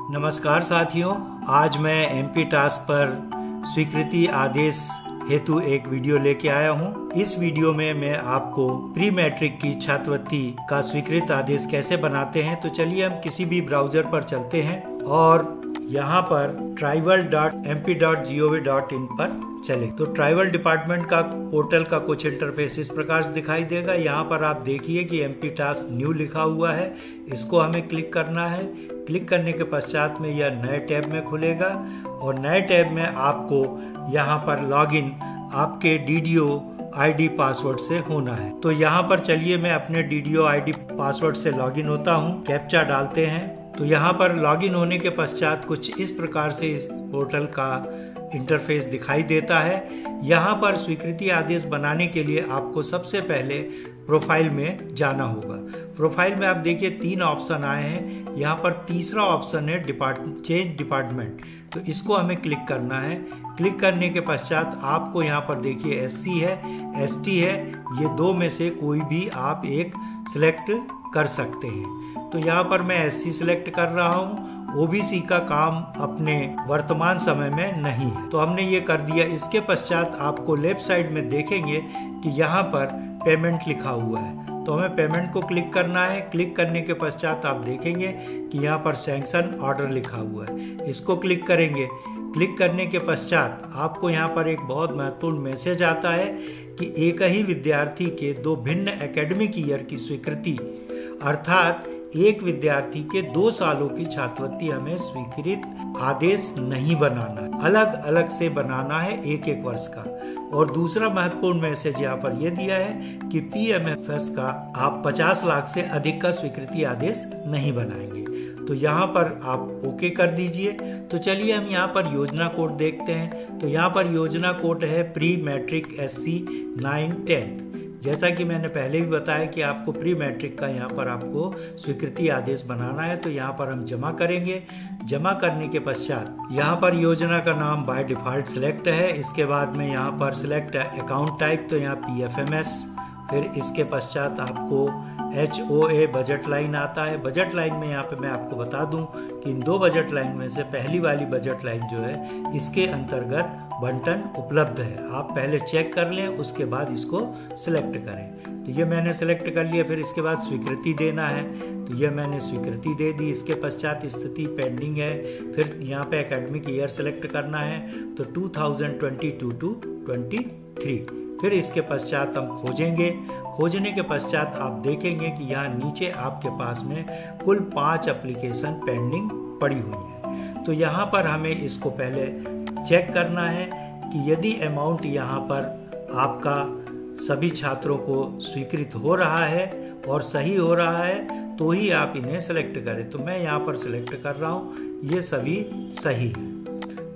नमस्कार साथियों, आज मैं एमपी टास्क पर स्वीकृति आदेश हेतु एक वीडियो लेके आया हूँ। इस वीडियो में मैं आपको प्री मैट्रिक की छात्रवृत्ति का स्वीकृत आदेश कैसे बनाते हैं। तो चलिए हम किसी भी ब्राउजर पर चलते हैं और यहाँ पर tribal.mp.gov.in पर चले। तो ट्राइबल डिपार्टमेंट का पोर्टल का कुछ इंटरफेस इस प्रकार से दिखाई देगा। यहाँ पर आप देखिए कि एमपी टास्क न्यू लिखा हुआ है, इसको हमें क्लिक करना है। क्लिक करने के पश्चात में यह नए टैब में खुलेगा और नए टैब में आपको यहाँ पर लॉगिन आपके डीडीओ आईडी पासवर्ड से होना है। तो यहाँ पर चलिए मैं अपने डीडीओ आईडी पासवर्ड से लॉगिन होता हूँ। कैप्चा डालते हैं। तो यहाँ पर लॉगिन होने के पश्चात कुछ इस प्रकार से इस पोर्टल का इंटरफेस दिखाई देता है। यहाँ पर स्वीकृति आदेश बनाने के लिए आपको सबसे पहले प्रोफाइल में जाना होगा। प्रोफाइल में आप देखिए 3 ऑप्शन आए हैं। यहाँ पर तीसरा ऑप्शन है चेंज डिपार्टमेंट, तो इसको हमें क्लिक करना है। क्लिक करने के पश्चात आपको यहाँ पर देखिए एससी है, एसटी है, ये 2 में से कोई भी आप एक सिलेक्ट कर सकते हैं। तो यहाँ पर मैं एससी सिलेक्ट कर रहा हूँ। ओबीसी का काम अपने वर्तमान समय में नहीं है, तो हमने ये कर दिया। इसके पश्चात आपको लेफ्ट साइड में देखेंगे कि यहाँ पर पेमेंट लिखा हुआ है, तो हमें पेमेंट को क्लिक करना है। क्लिक करने के पश्चात आप देखेंगे कि यहाँ पर सैंक्शन ऑर्डर लिखा हुआ है, इसको क्लिक करेंगे। क्लिक करने के पश्चात आपको यहाँ पर एक बहुत महत्वपूर्ण मैसेज आता है कि एक ही विद्यार्थी के 2 भिन्न एकेडमिक ईयर की स्वीकृति, अर्थात एक विद्यार्थी के 2 सालों की छात्रवृत्ति हमें स्वीकृत आदेश नहीं बनाना है, अलग अलग से बनाना है 1-1 वर्ष का। और दूसरा महत्वपूर्ण मैसेज यहाँ पर यह दिया है कि पीएमएफएस का आप 50 लाख से अधिक का स्वीकृति आदेश नहीं बनाएंगे। तो यहाँ पर आप ओके कर दीजिए। तो चलिए हम यहाँ पर योजना कोड देखते हैं। तो यहाँ पर योजना कोड है प्री मैट्रिक SC 9-10। जैसा कि मैंने पहले भी बताया कि आपको प्री मैट्रिक का यहाँ पर आपको स्वीकृति आदेश बनाना है। तो यहाँ पर हम जमा करेंगे। जमा करने के पश्चात यहाँ पर योजना का नाम बाय डिफॉल्ट सिलेक्ट है। इसके बाद में यहाँ पर सिलेक्ट अकाउंट टाइप, तो यहाँ PFMS। फिर इसके पश्चात आपको HOA बजट लाइन आता है। बजट लाइन में यहाँ पे मैं आपको बता दूं कि इन 2 बजट लाइन में से पहली वाली बजट लाइन जो है इसके अंतर्गत बंटन उपलब्ध है। आप पहले चेक कर लें, उसके बाद इसको सिलेक्ट करें। तो ये मैंने सिलेक्ट कर लिया। फिर इसके बाद स्वीकृति देना है, तो ये मैंने स्वीकृति दे दी। इसके पश्चात स्थिति पेंडिंग है। फिर यहाँ पे एकेडमिक ईयर सेलेक्ट करना है, तो 2022-23। फिर इसके पश्चात हम खोजेंगे। खोजने के पश्चात आप देखेंगे कि यहाँ नीचे आपके पास में कुल 5 एप्लीकेशन पेंडिंग पड़ी हुई है। तो यहाँ पर हमें इसको पहले चेक करना है कि यदि अमाउंट यहाँ पर आपका सभी छात्रों को स्वीकृत हो रहा है और सही हो रहा है तो ही आप इन्हें सेलेक्ट करें। तो मैं यहाँ पर सेलेक्ट कर रहा हूँ, ये सभी सही है।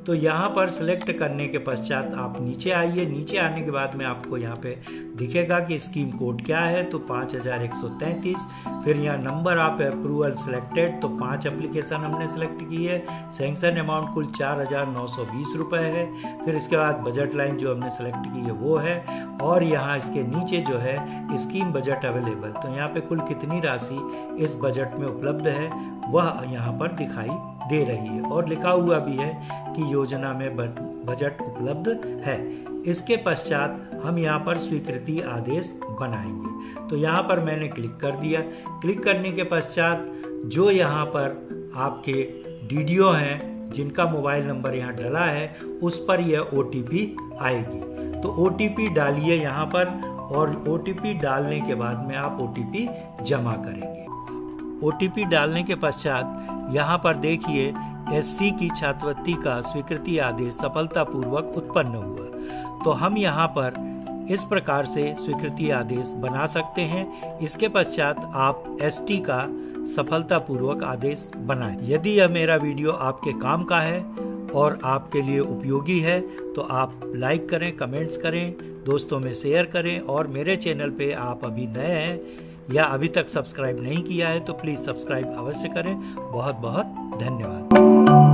तो यहाँ पर सिलेक्ट करने के पश्चात आप नीचे आइए। नीचे आने के बाद में आपको यहाँ पे दिखेगा कि स्कीम कोड क्या है, तो 5133। फिर यहाँ नंबर ऑफ अप्रूवल सिलेक्टेड, तो 5 एप्लीकेशन हमने सेलेक्ट की है। सैंक्शन अमाउंट कुल 4920 रुपये है। फिर इसके बाद बजट लाइन जो हमने सेलेक्ट की है वो है, और यहाँ इसके नीचे जो है स्कीम बजट अवेलेबल, तो यहाँ पे कुल कितनी राशि इस बजट में उपलब्ध है वह यहाँ पर दिखाई दे रही है, और लिखा हुआ भी है कि योजना में बजट उपलब्ध है। इसके पश्चात हम यहाँ पर स्वीकृति आदेश बनाएंगे। तो यहाँ पर मैंने क्लिक कर दिया। क्लिक करने के पश्चात जो यहाँ पर आपके डीडीओ हैं जिनका मोबाइल नंबर यहाँ डला है उस पर यह OTP आएगी। तो OTP डालिए यहाँ पर, और OTP डालने के बाद में आप OTP जमा करेंगे। OTP डालने के पश्चात यहाँ पर देखिए SC की छात्रवृत्ति का स्वीकृति आदेश सफलतापूर्वक उत्पन्न हुआ। तो हम यहाँ पर इस प्रकार से स्वीकृति आदेश बना सकते हैं। इसके पश्चात आप ST का सफलतापूर्वक आदेश बनाएं। यदि यह मेरा वीडियो आपके काम का है और आपके लिए उपयोगी है तो आप लाइक करें, कमेंट्स करें, दोस्तों में शेयर करें, और मेरे चैनल पे आप अभी नए हैं या अभी तक सब्सक्राइब नहीं किया है तो प्लीज़ सब्सक्राइब अवश्य करें। बहुत बहुत धन्यवाद।